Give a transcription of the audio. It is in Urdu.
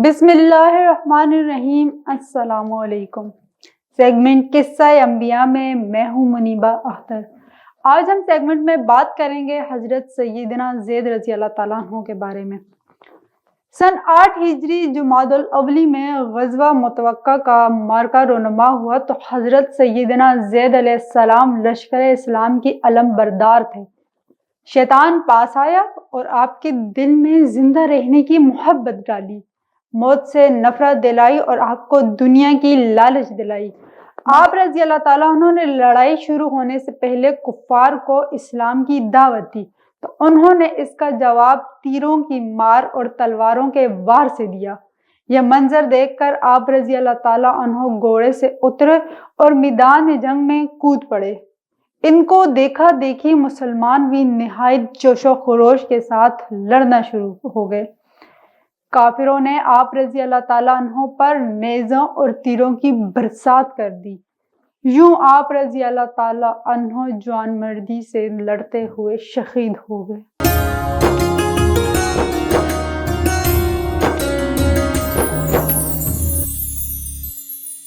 بسم اللہ الرحمن الرحیم۔ السلام علیکم۔ سیگمنٹ قصہ انبیاء میں ہوں منیبہ اختر۔ آج ہم سیگمنٹ میں بات کریں گے حضرت سیدنا زید رضی اللہ تعالیٰ عنہ کے بارے میں۔ سن 8 ہجری جمادی الاولی میں غزوہ متوقع کا معرکہ رونما ہوا تو حضرت سیدنا زید علیہ السلام لشکر اسلام کی علم بردار تھے۔ شیطان پاس آیا اور آپ کے دل میں زندہ رہنے کی محبت ڈالی، موت سے نفرت دلائی اور آپ کو دنیا کی لالچ دلائی۔ آپ رضی اللہ تعالیٰ عنہ نے لڑائی شروع ہونے سے پہلے کفار کو اسلام کی دعوت دی تو انہوں نے اس کا جواب تیروں کی مار اور تلواروں کے وار سے دیا۔ یہ منظر دیکھ کر آپ رضی اللہ تعالیٰ عنہ گھوڑے سے اترے اور میدان جنگ میں کود پڑے۔ ان کو دیکھا دیکھی مسلمان بھی نہایت جوش و خروش کے ساتھ لڑنا شروع ہو گئے۔ کافروں نے آپ رضی اللہ تعالیٰ عنہ پر نیزوں اور تیروں کی برسات کر دی۔ یوں آپ رضی اللہ تعالیٰ عنہ جوان مردی سے لڑتے ہوئے شہید ہو گئے۔